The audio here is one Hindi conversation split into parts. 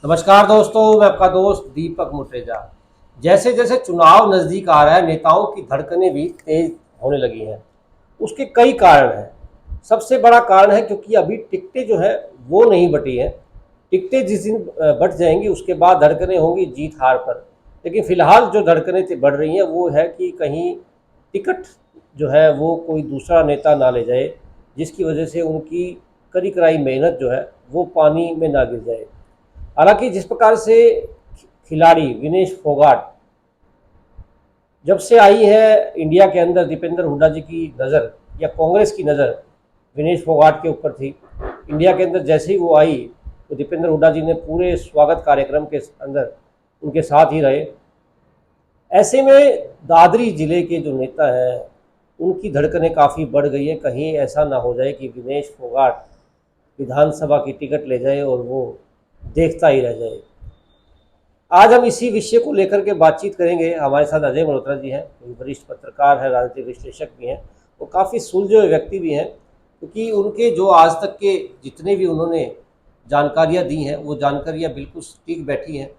नमस्कार दोस्तों, मैं आपका दोस्त दीपक मुट्रेजा। जैसे जैसे चुनाव नज़दीक आ रहा है, नेताओं की धड़कनें भी तेज होने लगी हैं। उसके कई कारण हैं। सबसे बड़ा कारण है क्योंकि अभी टिकटें जो है वो नहीं बटी हैं। टिकटें जिस दिन बट जाएंगी उसके बाद धड़कनें होंगी जीत हार पर। लेकिन फिलहाल जो धड़कनें बढ़ रही हैं वो है कि कहीं टिकट जो है वो कोई दूसरा नेता ना ले जाए, जिसकी वजह से उनकी कड़ी कराई मेहनत जो है वो पानी में ना गिर जाए। हालांकि जिस प्रकार से खिलाड़ी विनेश फोगाट जब से आई है इंडिया के अंदर, दीपेंद्र हुड्डा जी की नज़र या कांग्रेस की नज़र विनेश फोगाट के ऊपर थी। इंडिया के अंदर जैसे ही वो आई तो दीपेंद्र हुड्डा जी ने पूरे स्वागत कार्यक्रम के अंदर उनके साथ ही रहे। ऐसे में दादरी जिले के जो नेता हैं उनकी धड़कनें काफ़ी बढ़ गई हैं। कहीं ऐसा ना हो जाए कि विनेश फोगाट विधानसभा की टिकट ले जाए और वो देखता ही रह जाए। आज हम इसी विषय को लेकर के बातचीत करेंगे। हमारे साथ अजय मल्होत्रा जी हैं, वरिष्ठ पत्रकार हैं, राजनीतिक विश्लेषक भी हैं, वो काफ़ी सुलझे हुए व्यक्ति भी हैं, क्योंकि उनके जो आज तक के जितने भी उन्होंने जानकारियां दी हैं वो जानकारियां बिल्कुल सटीक बैठी हैं।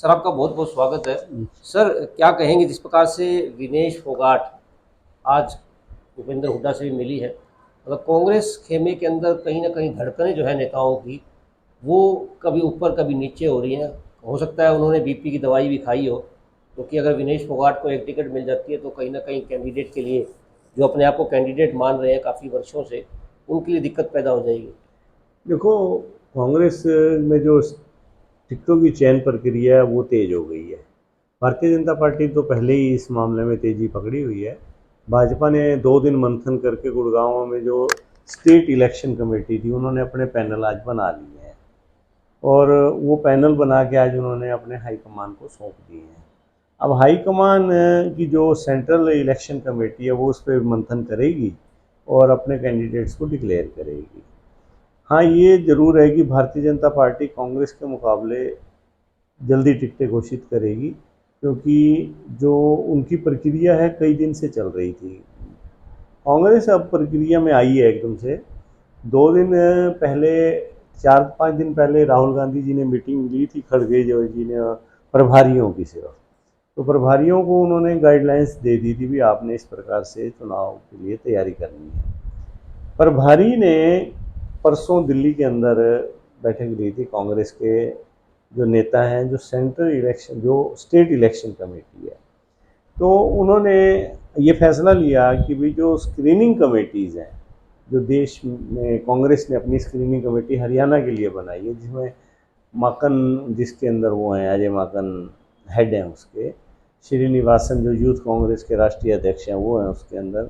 सर, आपका बहुत बहुत स्वागत है। सर, क्या कहेंगे जिस प्रकार से विनेश फोगाट आज भूपेंद्र हुड्डा से भी मिली है, अगर कांग्रेस खेमे के अंदर कहीं ना कहीं धड़कनें जो है नेताओं की वो कभी ऊपर कभी नीचे हो रही हैं। हो सकता है उन्होंने बीपी की दवाई भी खाई हो, क्योंकि अगर विनेश फोगाट को एक टिकट मिल जाती है तो कहीं ना कहीं कैंडिडेट के लिए, जो अपने आप को कैंडिडेट मान रहे हैं काफ़ी वर्षों से, उनके लिए दिक्कत पैदा हो जाएगी। देखो, कांग्रेस में जो टिकटों की चयन प्रक्रिया है वो तेज हो गई है। भारतीय जनता पार्टी तो पहले ही इस मामले में तेजी पकड़ी हुई है। भाजपा ने 2 दिन मंथन करके गुड़गांव में जो स्टेट इलेक्शन कमेटी थी उन्होंने अपने पैनल आज बना लिए हैं, और वो पैनल बना के आज उन्होंने अपने हाईकमान को सौंप दिए हैं। अब हाईकमान की जो सेंट्रल इलेक्शन कमेटी है वो उस पर मंथन करेगी और अपने कैंडिडेट्स को डिक्लेयर करेगी। हाँ, ये ज़रूर है कि भारतीय जनता पार्टी कांग्रेस के मुकाबले जल्दी टिकटें घोषित करेगी, क्योंकि जो उनकी प्रक्रिया है कई दिन से चल रही थी। कांग्रेस अब प्रक्रिया में आई है एकदम से। 2 दिन पहले, 4-5 दिन पहले राहुल गांधी जी ने मीटिंग ली थी खड़गे जो जी ने प्रभारियों की सिर्फ। तो प्रभारियों को उन्होंने गाइडलाइंस दे दी थी भी आपने इस प्रकार से चुनाव के लिए तैयारी करनी है। प्रभारी ने परसों दिल्ली के अंदर बैठक ली थी कांग्रेस के जो नेता हैं, जो सेंट्रल इलेक्शन, जो स्टेट इलेक्शन कमेटी है। तो उन्होंने ये फैसला लिया कि भी जो स्क्रीनिंग कमेटीज़ हैं, जो देश में कांग्रेस ने अपनी स्क्रीनिंग कमेटी हरियाणा के लिए बनाई है, जिसमें माकन, जिसके अंदर वो हैं अजय माकन हेड हैं उसके, श्रीनिवासन जो यूथ कांग्रेस के राष्ट्रीय अध्यक्ष हैं वो हैं उसके अंदर,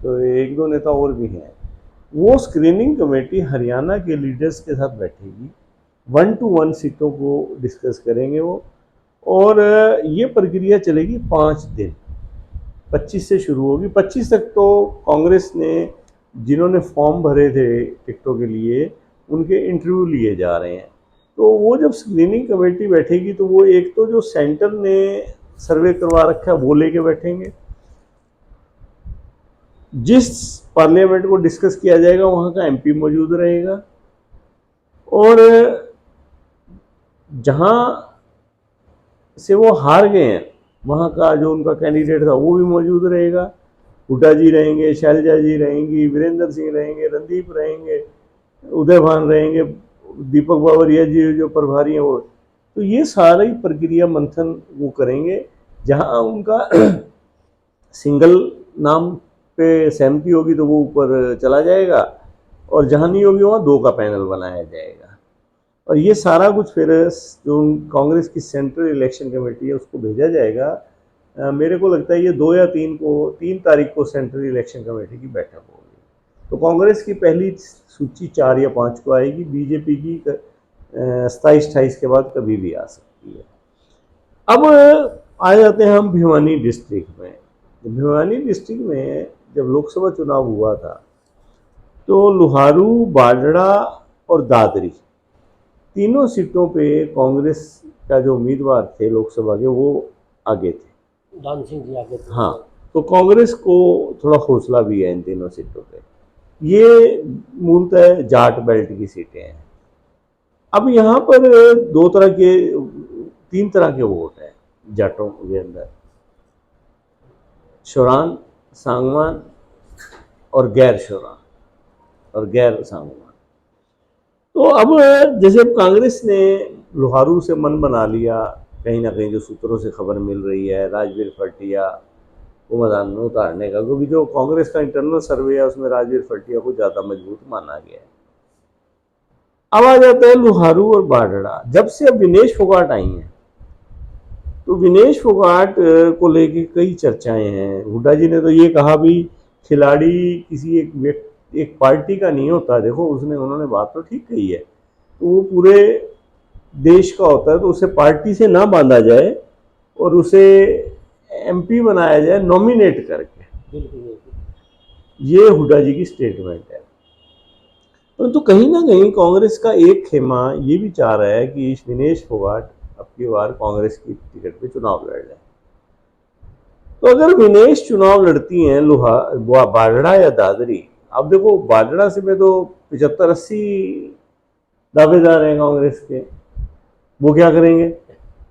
तो एक दो नेता और भी हैं। वो स्क्रीनिंग कमेटी हरियाणा के लीडर्स के साथ बैठेगी, 1 to 1 सीटों को डिस्कस करेंगे वो, और ये प्रक्रिया चलेगी 5 दिन। 25 से शुरू होगी। 25 तक तो कांग्रेस ने जिन्होंने फॉर्म भरे थे टिकटों के लिए उनके इंटरव्यू लिए जा रहे हैं। तो वो जब स्क्रीनिंग कमेटी बैठेगी तो वो एक तो जो सेंटर ने सर्वे करवा रखा है वो लेके बैठेंगे, जिस पार्लियामेंट को डिस्कस किया जाएगा वहाँ का एमपी मौजूद रहेगा, और जहाँ से वो हार गए हैं वहाँ का जो उनका कैंडिडेट था वो भी मौजूद रहेगा। हुड्डा जी रहेंगे, शैलजा जी रहेंगी, वीरेंद्र सिंह रहेंगे, रणदीप रहेंगे, उदय भान रहेंगे, दीपक बावरिया जी जो प्रभारी हैं वो। तो ये सारी प्रक्रिया मंथन वो करेंगे। जहाँ उनका सिंगल नाम पे सहमति होगी तो वो ऊपर चला जाएगा, और जहाँ नहीं होगी वहाँ 2 का पैनल बनाया जाएगा। और ये सारा कुछ फिर जो कांग्रेस की सेंट्रल इलेक्शन कमेटी है उसको भेजा जाएगा। मेरे को लगता है ये 2 या 3 तारीख को सेंट्रल इलेक्शन कमेटी की बैठक होगी। तो कांग्रेस की पहली सूची 4 या 5 को आएगी, बीजेपी की 27-28 के बाद कभी भी आ सकती है। अब आ जाते हैं हम भिवानी डिस्ट्रिक्ट में। भिवानी डिस्ट्रिक्ट में जब लोकसभा चुनाव हुआ था तो लुहारू, बाजड़ा और दादरी, तीनों सीटों पे कांग्रेस का जो उम्मीदवार थे लोकसभा के वो आगे थे। दान सिंह जी आगे थे। हाँ, तो कांग्रेस को थोड़ा हौसला भी है इन तीनों सीटों पे। ये मूलतः जाट बेल्ट की सीटें हैं। अब यहाँ पर दो तरह के, तीन तरह के वोट हैं जाटों के अंदर, शोरान, सांगवान और गैर शोरान और गैर सांगवान। तो अब जैसे कांग्रेस ने लोहारू से मन बना लिया, कहीं ना कहीं जो सूत्रों से खबर मिल रही है, राजवीर फटिया को मैदान में उतारने का, क्योंकि जो कांग्रेस का इंटरनल सर्वे है उसमें राजवीर फटिया को ज़्यादा मजबूत माना गया है। अब आ जाता है लोहारू और बाढ़ड़ा। जब से अब विनेश फोगाट आई हैं, तो विनेश फोगाट को लेके कई चर्चाएं हैं। हुड्डा जी ने तो ये कहा भी खिलाड़ी किसी एक पार्टी का नहीं होता। देखो उन्होंने बात तो ठीक कही है, तो वो पूरे देश का होता है, तो उसे पार्टी से ना बांधा जाए और उसे एमपी बनाया जाए नॉमिनेट करके। ये हुड्डा जी की स्टेटमेंट है। परंतु कहीं ना कहीं कांग्रेस का एक खेमा ये भी चाह रहा है कि विनेश फोगाट अब की बार कांग्रेस की टिकट पे चुनाव लड़ रहे हैं। तो अगर विनेश चुनाव लड़ती हैं बाढ़ड़ा या दादरी, अब देखो बाढ़ड़ा से में तो 75-80 दावेदार हैं कांग्रेस के, वो क्या करेंगे?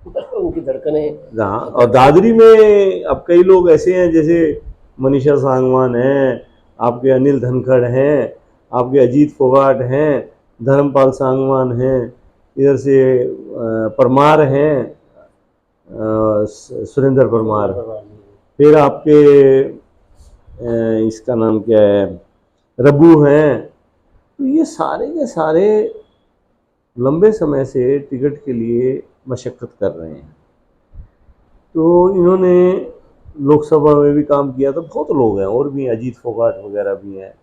उनकी धड़कनें। हाँ, और दादरी में अब कई लोग ऐसे हैं, जैसे मनीषा सांगवान हैं, आपके अनिल धनखड़ हैं, आपके अजीत फोगाट हैं, धर्मपाल सांगवान हैं, इधर से परमार हैं, सुरेंद्र परमार, फिर आपके इसका नाम क्या है, रबू हैं। तो ये सारे के सारे लंबे समय से टिकट के लिए मशक्क़त कर रहे हैं। तो इन्होंने लोकसभा में भी काम किया था, बहुत लोग हैं और भी, अजीत फोगाट वगैरह भी हैं।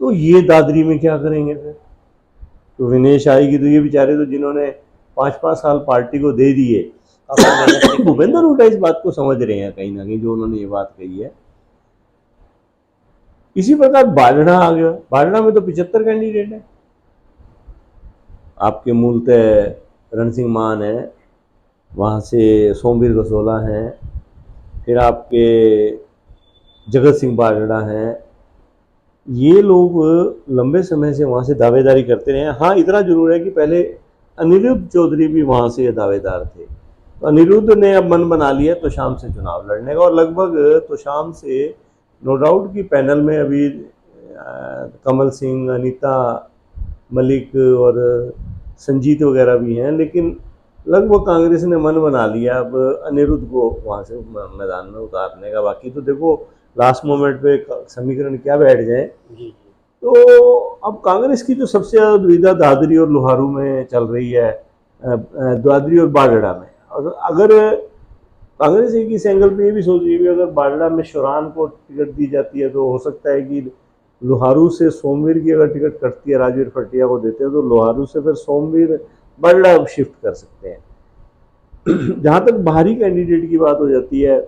तो ये दादरी में क्या करेंगे फिर? तो विनेश आएगी तो ये बेचारे तो जिन्होंने 5-5 साल पार्टी को दे दिए, भूपेंद्र हुड्डा इस बात को समझ रहे हैं कहीं ना कहीं, जो उन्होंने ये बात कही है। इसी प्रकार बाढ़ड़ा आ गया। बाढ़ड़ा में तो 75 कैंडिडेट है। आपके मूलतः रण सिंह मान है, वहाँ से सोमवीर गसोला हैं, फिर आपके जगत सिंह बाढ़ड़ा हैं। ये लोग लंबे समय से वहाँ से दावेदारी करते रहे हैं। हाँ, इतना जरूर है कि पहले अनिरुद्ध चौधरी भी वहाँ से दावेदार थे। तो अनिरुद्ध ने अब मन बना लिया तो शाम से चुनाव लड़ने का, और लगभग तो शाम से नो डाउट की पैनल में अभी कमल सिंह, अनीता मलिक और संजीत वगैरह भी हैं, लेकिन लगभग कांग्रेस ने मन बना लिया अब अनिरुद्ध को वहाँ से मैदान में उतारने का। बाकी तो देखो लास्ट मोमेंट पे समीकरण क्या बैठ जाए। तो अब कांग्रेस की जो सबसे ज़्यादा दुविधा दादरी और लोहारू में चल रही है, दादरी और बाढ़ड़ा में। अगर कांग्रेस एक इस एंगल पे ये भी सोच रही है, अगर बाढ़ड़ा में शोरान को टिकट दी जाती है तो हो सकता है कि लोहारू से सोमवीर की अगर टिकट कटती है, राजवीर फटिया को देते हैं, तो लोहारू से फिर सोमवीर बाढ़ड़ा शिफ्ट कर सकते हैं। जहाँ तक बाहरी कैंडिडेट की बात हो जाती है,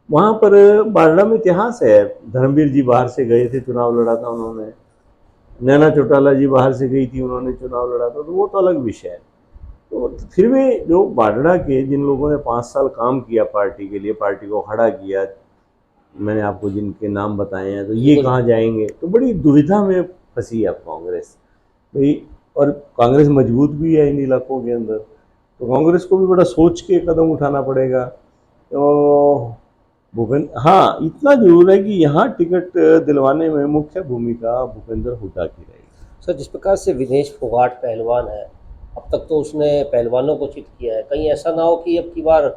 वहाँ पर बाढ़ड़ा में इतिहास है। धर्मवीर जी बाहर से गए थे, चुनाव लड़ा था उन्होंने। नैना चौटाला जी बाहर से गई थी, उन्होंने चुनाव लड़ा था, तो वो तो अलग विषय है। तो फिर भी जो बाढ़ड़ा के जिन लोगों ने 5 साल काम किया पार्टी के लिए, पार्टी को खड़ा किया, मैंने आपको जिनके नाम बताए हैं, तो ये कहाँ जाएंगे? तो बड़ी दुविधा में फंसी है अब कांग्रेस भाई। और कांग्रेस मजबूत भी है इन इलाकों के अंदर, तो कांग्रेस को भी बड़ा सोच के कदम उठाना पड़ेगा। तो हाँ, इतना जरूर है कि यहाँ टिकट दिलवाने में मुख्य भूमिका भूपेंद्र हुड्डा की रहेगी। सर, जिस प्रकार से विनेश फोगाट पहलवान है, अब तक तो उसने पहलवानों को चित किया है, कहीं ऐसा ना हो कि अब की बार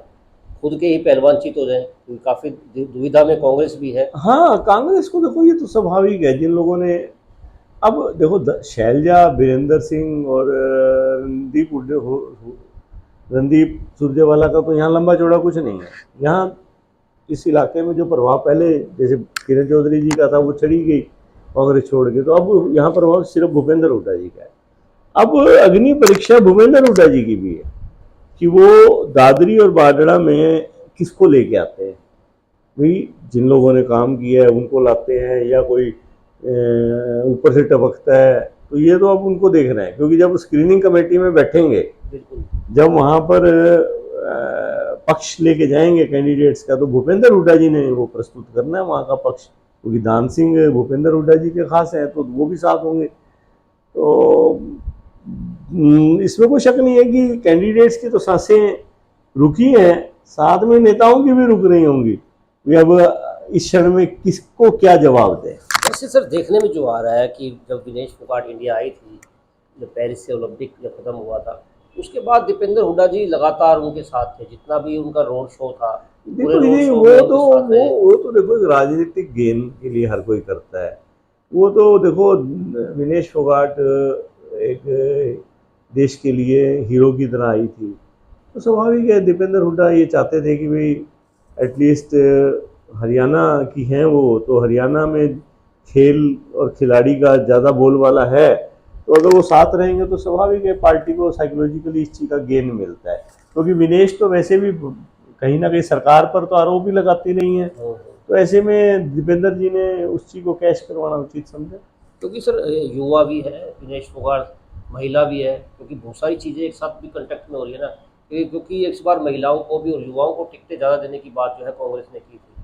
खुद के ही पहलवान चित हो जाए, क्योंकि काफ़ी दुविधा में कांग्रेस भी है। हाँ, कांग्रेस को देखो, ये तो स्वाभाविक है। जिन लोगों ने, अब देखो शैलजा, वीरेंद्र सिंह और रणदीप सुरजेवाला का तो यहाँ लंबा चौड़ा कुछ नहीं है। यहाँ इस इलाके में जो प्रभाव पहले जैसे किरण चौधरी जी का था, वो चढ़ी गई कांग्रेस छोड़ के, तो अब यहाँ प्रभाव सिर्फ भूपेंद्र हुड्डा जी का है। अब अग्नि परीक्षा भूपेंद्र हुड्डा जी की भी है कि वो दादरी और बाढ़ड़ा में किसको लेके आते हैं। भाई जिन लोगों ने काम किया है उनको लाते हैं, या कोई ऊपर से टपकता है, तो ये तो अब उनको देखना है। क्योंकि जब क्रीनिंग कमेटी में बैठेंगे, जब वहाँ पर पक्ष लेके जाएंगे कैंडिडेट्स का, तो भूपेंद्र हुड्डा जी ने वो प्रस्तुत करना है वहाँ का पक्ष, क्योंकि दान सिंह भूपेंद्र हुड्डा जी के खास हैं, तो वो भी साथ होंगे। तो इसमें कोई शक नहीं है कि कैंडिडेट्स की तो सांसें रुकी हैं, साथ में नेताओं की भी रुक रही होंगी कि अब इस क्षण में किसको क्या जवाब दें। वैसे सर देखने में जो आ रहा है कि जब विनेश फोगाट इंडिया आई थी, जब पेरिस से ओलंपिक जब खत्म हुआ था, उसके बाद दीपेंद्र हुड्डा जी लगातार उनके साथ थे, जितना भी उनका रोड शो था पूरे देखो रोड जी, शो वो में तो उनके साथ रहे। वो तो देखो एक राजनीतिक गेम के लिए हर कोई करता है। वो तो देखो विनेश फोगाट एक देश के लिए हीरो की तरह आई थी, तो स्वाभाविक है दीपेंद्र हुड्डा ये चाहते थे कि भाई एटलीस्ट हरियाणा की हैं वो, तो हरियाणा में खेल और खिलाड़ी का ज़्यादा बोलबाला है, तो अगर वो साथ रहेंगे तो स्वाभाविक है पार्टी को साइकोलॉजिकली इस चीज़ का गेन मिलता है। क्योंकि विनेश तो वैसे भी कहीं ना कहीं सरकार पर तो आरोप भी लगाती नहीं है, तो ऐसे में दीपेंद्र जी ने उस चीज़ को कैश करवाना उचित समझा। क्योंकि सर युवा भी है विनेश फोगाट, महिला भी है, क्योंकि बहुत सारी चीज़ें एक साथ भी कंटेक्ट में हो रही है ना, क्योंकि इस बार महिलाओं को भी और युवाओं को टिकटें ज़्यादा देने की बात जो है कांग्रेस ने की थी।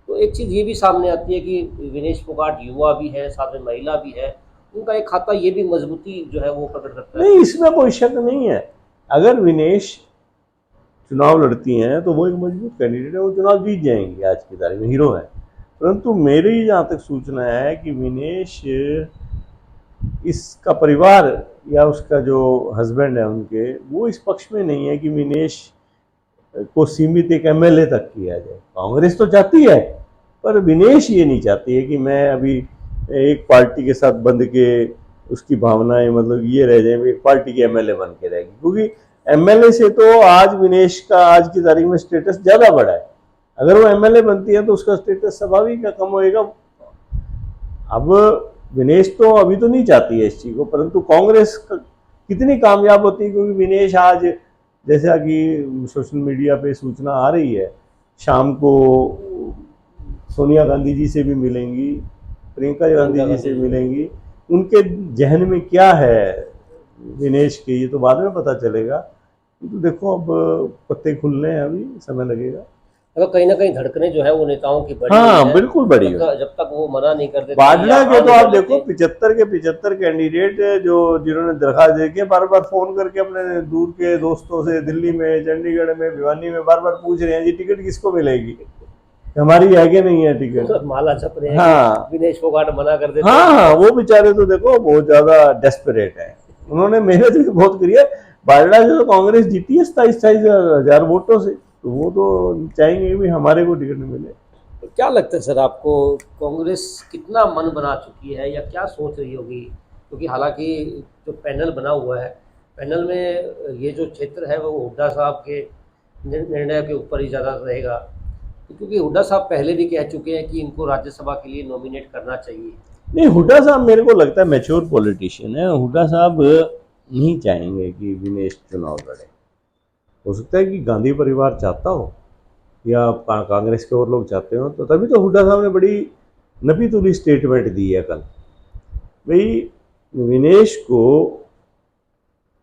तो एक चीज़ ये भी सामने आती है कि विनेश फोगाट युवा भी है, साथ में महिला भी है, उनका एक खाता ये भी मजबूती जो है वो प्रकट करता है। नहीं, इसमें कोई शक नहीं है। अगर विनेश चुनाव लड़ती हैं तो वो एक मजबूत कैंडिडेट है, वो चुनाव जीत जाएंगे, आज की तारीख में हीरो है। परंतु मेरी जहाँ तक सूचना है कि विनेश, इसका परिवार या उसका जो हस्बैंड है उनके, वो इस पक्ष में नहीं है कि विनेश को सीमित एक एमएलए तक किया जाए। कांग्रेस तो चाहती है, पर विनेश ये नहीं चाहती है कि मैं अभी एक पार्टी के साथ बंध के उसकी भावनाएं मतलब ये रह जाए एक पार्टी की एमएलए बन के रहेगी, क्योंकि एमएलए से तो आज विनेश का आज की तारीख में स्टेटस ज़्यादा बढ़ा है। अगर वो एमएलए बनती है तो उसका स्टेटस स्वाभाविक है कम होएगा। अब विनेश तो अभी तो नहीं चाहती है इस चीज़ को, परंतु कांग्रेस कितनी कामयाब होती है, क्योंकि विनेश आज जैसा कि सोशल मीडिया पे सूचना आ रही है, शाम को सोनिया गांधी जी से भी मिलेंगी, प्रियंका गांधी जी से मिलेंगी। उनके जहन में क्या है विनेश के, ये तो बाद में पता चलेगा। तो देखो अब पत्ते खुलने हैं, अभी समय लगेगा। अगर कहीं ना कहीं धड़कनें जो है वो नेताओं की बढ़ी हुई हाँ, है, बिल्कुल बढ़ी है। जब तक वो मना नहीं कर देते बाजवा के तो या आप देखो 75 के 75 कैंडिडेट जो जिन्होंने दरखास्त दे के बार बार फोन करके अपने दूर के दोस्तों से दिल्ली में, चंडीगढ़ में, भिवानी में बार बार पूछ रहे हैं जी टिकट किसको मिलेगी, हमारी है कि नहीं है टिकट। माला जप रहे हैं। हाँ, विनेश फोगाट मना कर देते हाँ, वो बेचारे तो देखो बहुत ज्यादा डेस्परेट है, उन्होंने मेहनत भी बहुत करी है। बाजवा से तो कांग्रेस जीती है 27-28 हजार वोटों से, तो वो तो चाहेंगे भी हमारे को टिकट मिले। तो क्या लगता है सर आपको, कांग्रेस कितना मन बना चुकी है या क्या सोच रही होगी? क्योंकि हालांकि जो पैनल बना हुआ है, पैनल में ये जो क्षेत्र है वो हुड्डा साहब के निर्णय के ऊपर ही ज़्यादा रहेगा, क्योंकि हुड्डा साहब पहले भी कह चुके हैं कि इनको राज्यसभा के लिए नॉमिनेट करना चाहिए। नहीं, हुड्डा साहब मेरे को लगता है मैच्योर पॉलिटिशियन है, हुड्डा साहब नहीं चाहेंगे कि विनेश चुनाव लड़े। हो सकता है कि गांधी परिवार चाहता हो या कांग्रेस के और लोग चाहते हो, तो तभी तो हुड्डा साहब ने बड़ी नपी तुली स्टेटमेंट दी है कल, भाई विनेश को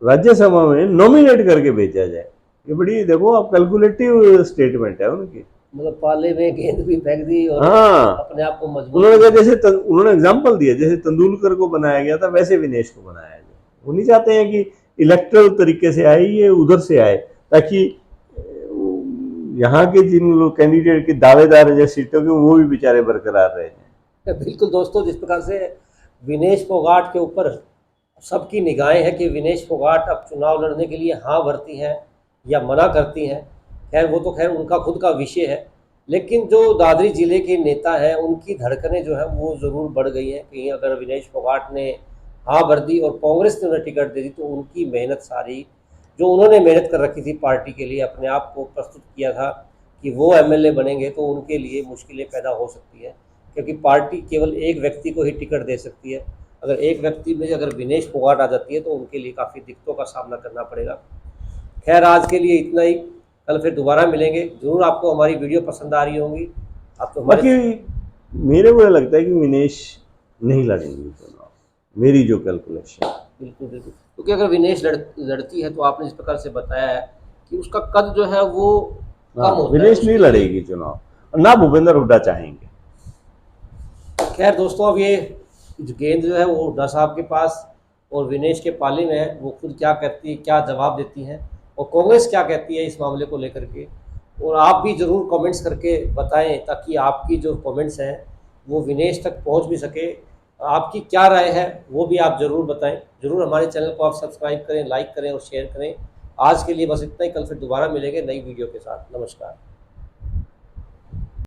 राज्यसभा में नॉमिनेट करके भेजा जाए। ये बड़ी देखो आप कैलकुलेटिव स्टेटमेंट है उनकी, मतलब पाले में गेंद भी फेंक दी और हाँ, अपने आप को मजबूत। उन्होंने कहा जैसे उन्होंने एग्जाम्पल दिया जैसे तेंदुलकर को बनाया गया था वैसे विनेश को बनाया जाए। वो नहीं चाहते हैं कि इलेक्ट्रल तरीके से आए, ये उधर से आए, ताकि यहाँ के जिन लोग कैंडिडेट के दावेदार हैं जैसे सीटों के, वो भी बेचारे बरकरार रहे हैं। बिल्कुल दोस्तों, जिस प्रकार से विनेश फोगाट के ऊपर सबकी निगाहें हैं कि विनेश फोगाट अब चुनाव लड़ने के लिए हाँ भरती हैं या मना करती हैं, खैर वो तो खैर उनका खुद का विषय है, लेकिन जो दादरी जिले के नेता हैं उनकी धड़कनें जो है वो ज़रूर बढ़ गई हैं। कहीं अगर विनेश फोगाट ने हाँ भर दी और कांग्रेस ने उन्हें टिकट दे दी तो उनकी मेहनत सारी, जो उन्होंने मेहनत कर रखी थी पार्टी के लिए, अपने आप को प्रस्तुत किया था कि वो एमएलए बनेंगे, तो उनके लिए मुश्किलें पैदा हो सकती हैं, क्योंकि पार्टी केवल एक व्यक्ति को ही टिकट दे सकती है। अगर एक व्यक्ति में अगर विनेश फोगाट आ जाती है तो उनके लिए काफ़ी दिक्कतों का सामना करना पड़ेगा। खैर आज के लिए इतना ही, कल फिर दोबारा मिलेंगे। जरूर आपको हमारी वीडियो पसंद आ रही होंगी। आप तो बाकी मेरे को लगता है कि विनेश नहीं लड़ेंगे चुनाव, मेरी जो कैलकुलेशन। बिल्कुल बिल्कुल, क्योंकि अगर विनेश लड़ती है तो आपने इस प्रकार से बताया है कि उसका कद जो है वो कम होता है। विनेश नहीं लड़ेगी चुनाव, और ना भूपेंद्र हुड्डा चाहेंगे। खैर दोस्तों, अब ये गेंद जो है वो हुड्डा साहब के पास, और विनेश के पाले में है, वो खुद क्या करती है, क्या जवाब देती हैं, और कांग्रेस क्या कहती है इस मामले को लेकर के। और आप भी ज़रूर कमेंट्स करके बताएं ताकि आपकी जो कमेंट्स हैं वो विनेश तक पहुंच भी सके। आपकी क्या राय है वो भी आप ज़रूर बताएं। ज़रूर हमारे चैनल को आप सब्सक्राइब करें, लाइक करें और शेयर करें। आज के लिए बस इतना ही, कल फिर दोबारा मिलेंगे नई वीडियो के साथ। नमस्कार।